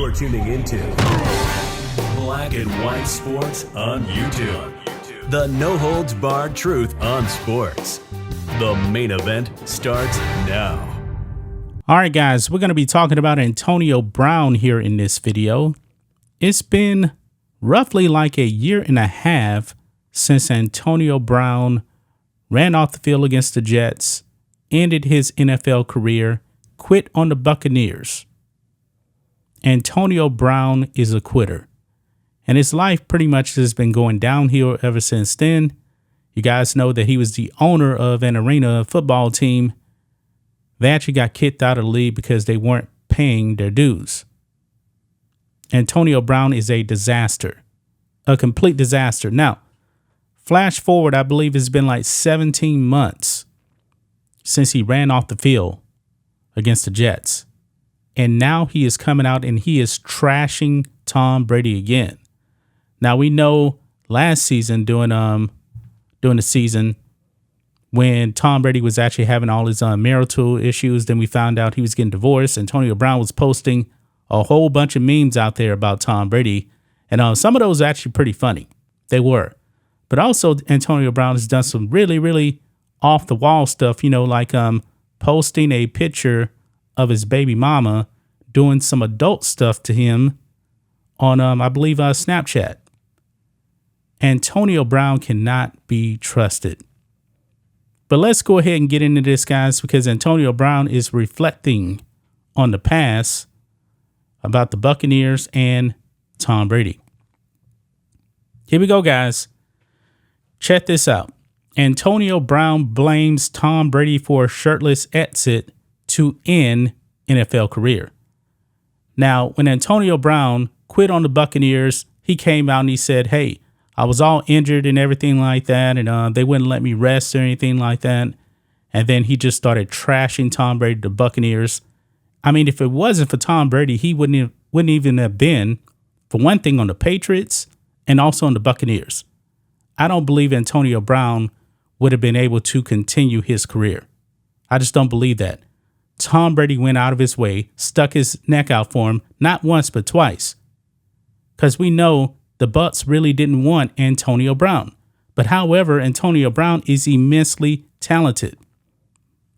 You're tuning into Black and White Sports on YouTube. The no-holds-barred truth on sports. The main event starts now. All right, guys, we're going to be talking about Antonio Brown here in this video. It's been roughly like a year and a half since Antonio Brown ran off the field against the Jets, ended his NFL career, quit on the Buccaneers. Antonio Brown is a quitter, and his life pretty much has been going downhill ever since then. You guys know that he was the owner of an arena football team. They actually got kicked out of the league because they weren't paying their dues. Antonio Brown is a disaster, a complete disaster. Now, flash forward, I believe it's been like 17 months since he ran off the field against the Jets. And now he is coming out and he is trashing Tom Brady again. Now, we know last season during the season, when Tom Brady was actually having all his marital issues, then we found out he was getting divorced. Antonio Brown was posting a whole bunch of memes out there about Tom Brady. And some of those are actually pretty funny. They were. But also Antonio Brown has done some really, really off the wall stuff, like posting a picture of his baby mama doing some adult stuff to him on, I believe, Snapchat. Antonio Brown cannot be trusted. But let's go ahead and get into this, guys, because Antonio Brown is reflecting on the past about the Buccaneers and Tom Brady. Here we go, guys. Check this out. Antonio Brown blames Tom Brady for a shirtless exit to end NFL career. Now, when Antonio Brown quit on the Buccaneers, he came out and he said, hey, I was all injured and everything like that, and they wouldn't let me rest or anything like that. And then he just started trashing Tom Brady, the Buccaneers. I mean, if it wasn't for Tom Brady, he wouldn't even have been, for one thing, on the Patriots and also on the Buccaneers. I don't believe Antonio Brown would have been able to continue his career. I just don't believe that. Tom Brady went out of his way, stuck his neck out for him, not once, but twice. Because we know the Bucs really didn't want Antonio Brown. But however, Antonio Brown is immensely talented.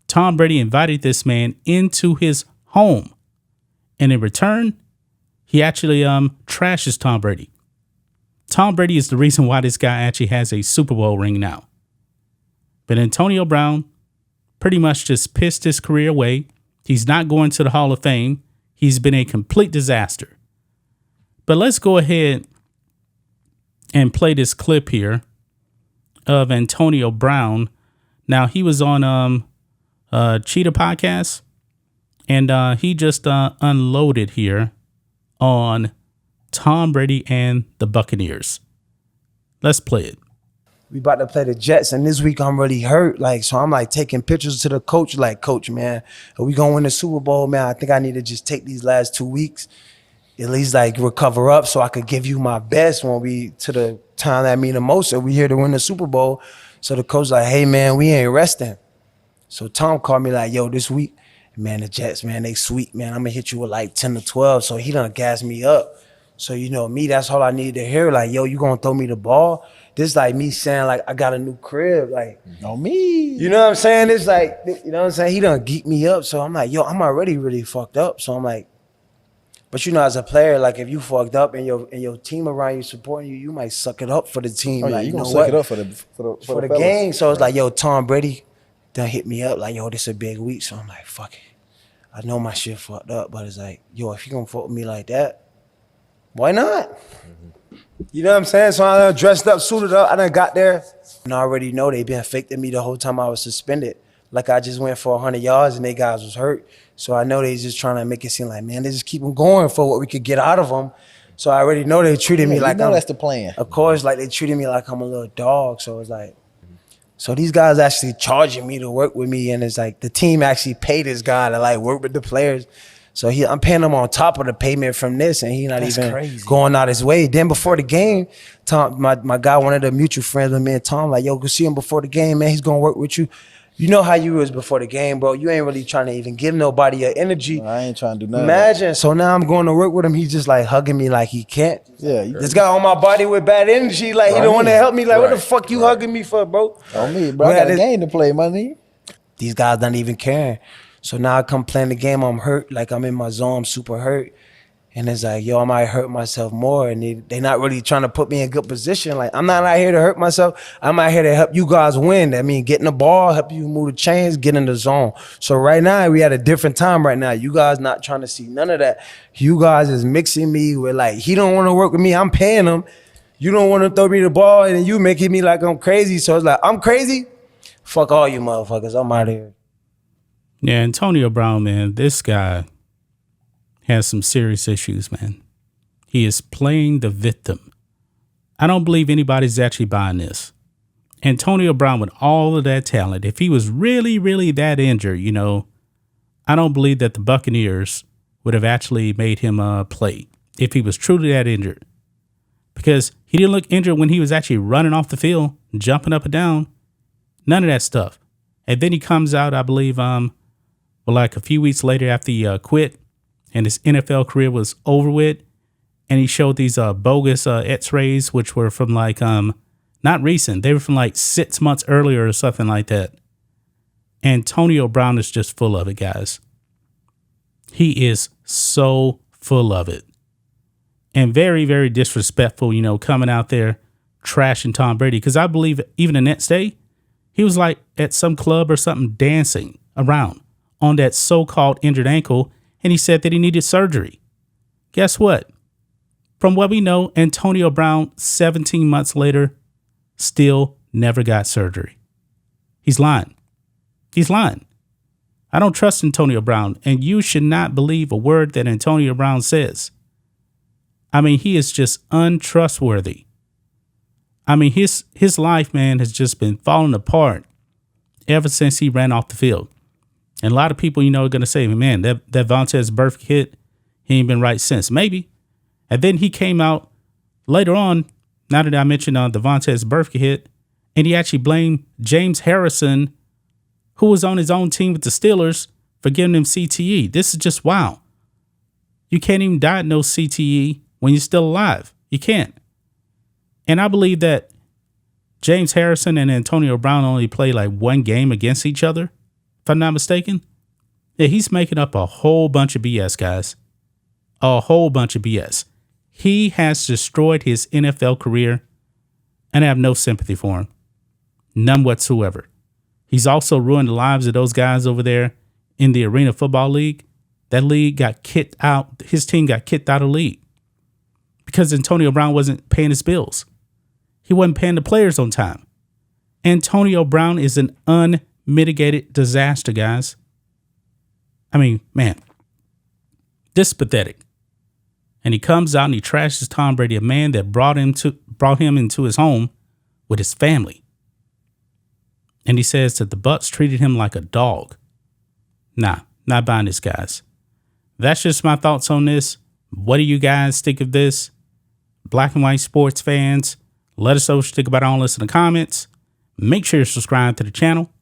Tom Brady invited this man into his home. And in return, he actually trashes Tom Brady. Tom Brady is the reason why this guy actually has a Super Bowl ring now. But Antonio Brown pretty much just pissed his career away. He's not going to the Hall of Fame. He's been a complete disaster. But let's go ahead and play this clip here of Antonio Brown. Now, he was on Cheetah Podcast, and he just unloaded here on Tom Brady and the Buccaneers. Let's play it. We about to play the Jets, and this week I'm really hurt. So I'm taking pictures to the coach, Coach, man, are we gonna win the Super Bowl, man? I think I need to just take these last 2 weeks, at least recover up so I could give you my best when we to the time that mean the most. So we here to win the Super Bowl. So the coach hey man, we ain't resting. So Tom called me yo, this week, man, the Jets, man, they sweet, man. I'm gonna hit you with 10 to 12. So he done gassed me up. So me, that's all I needed to hear. Yo, you gonna throw me the ball? This me saying I got a new crib. No me. You know what I'm saying? It's you know what I'm saying? He done geek me up. So I'm yo, I'm already really fucked up. So I'm but as a player, if you fucked up and your team around you supporting you, you might suck it up for the team. Oh, yeah, you know gonna suck what? it up for the game. So it's yo, Tom Brady done hit me up. Yo, this a big week. So I'm fuck it. I know my shit fucked up, but it's yo, if you gonna fuck with me like that, why not? Mm-hmm. You know what I'm saying? So I done dressed up, suited up. I done got there. And I already know they been faking me the whole time I was suspended. I just went for 100 yards and they guys was hurt. So I know they just trying to make it seem man, they just keep them going for what we could get out of them. So I already know they treated me that's the plan. Of course, they treated me like I'm a little dog. So it's so these guys actually charging me to work with me. And it's the team actually paid this guy to work with the players. So I'm paying him on top of the payment from this, and he not That's even crazy. going out his way. Then before the game, Tom, my guy, one of the mutual friends with me and Tom, yo, go see him before the game, man. He's gonna work with you. You know how you was before the game, bro. You ain't really trying to even give nobody your energy. I ain't trying to do nothing. Imagine. So now I'm going to work with him. He's just like hugging me like he can't. Yeah. This guy on my body with bad energy. Like he don't want to help me. Like what the fuck you hugging me for, bro? On me, bro. I got a game to play, money. These guys not even caring. So now I come playing the game. I'm hurt. Like I'm in my zone. I'm super hurt. And it's like, yo, I might hurt myself more. And they not really trying to put me in a good position. Like, I'm not out here to hurt myself. I'm out here to help you guys win. That means getting the ball, help you move the chains, get in the zone. So right now, we at a different time right now. You guys not trying to see none of that. You guys is mixing me with, like, he don't want to work with me. I'm paying him. You don't want to throw me the ball, and you making me like I'm crazy. So it's like, I'm crazy? Fuck all you motherfuckers. I'm out of here. Yeah, Antonio Brown, man, this guy has some serious issues, man. He is playing the victim. I don't believe anybody's actually buying this. Antonio Brown, with all of that talent, if he was really, really that injured, you know, I don't believe that the Buccaneers would have actually made him play if he was truly that injured. Because he didn't look injured when he was actually running off the field, jumping up and down. None of that stuff. And then he comes out, I believe, like a few weeks later after he quit, and his NFL career was over with, and he showed these bogus X-rays, which were from like not recent. They were from like 6 months earlier or something like that. Antonio Brown is just full of it, guys. He is so full of it, and very, very disrespectful. You know, coming out there trashing Tom Brady, because I believe even the next day he was like at some club or something dancing around on that so-called injured ankle. And he said that he needed surgery. Guess what? From what we know, Antonio Brown, 17 months later, still never got surgery. He's lying. He's lying. I don't trust Antonio Brown, and you should not believe a word that Antonio Brown says. I mean, he is just untrustworthy. I mean, his life, man, has just been falling apart ever since he ran off the field. And a lot of people, you know, are going to say, man, that Vontaze Burfict hit, he ain't been right since. Maybe. And then he came out later on, now that I mentioned the Vontaze Burfict hit, and he actually blamed James Harrison, who was on his own team with the Steelers, for giving him CTE. This is just wow. You can't even diagnose CTE when you're still alive. You can't. And I believe that James Harrison and Antonio Brown only played like one game against each other, if I'm not mistaken. Yeah, he's making up a whole bunch of BS, guys. A whole bunch of BS. He has destroyed his NFL career, and I have no sympathy for him. None whatsoever. He's also ruined the lives of those guys over there in the Arena Football League. That league got kicked out. His team got kicked out of the league because Antonio Brown wasn't paying his bills. He wasn't paying the players on time. Antonio Brown is an unmitigated disaster, guys. I mean, man, this is pathetic. And he comes out and he trashes Tom Brady, a man that brought him into his home with his family. And he says that the Bucs treated him like a dog. Nah, not buying this, guys. That's just my thoughts on this. What do you guys think of this? Black and white sports fans, let us know what you think about all this in the comments. Make sure you subscribe to the channel,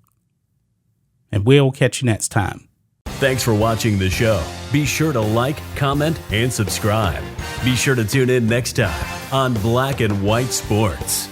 and we'll catch you next time. Thanks for watching the show. Be sure to like, comment, and subscribe. Be sure to tune in next time on Black and White Sports.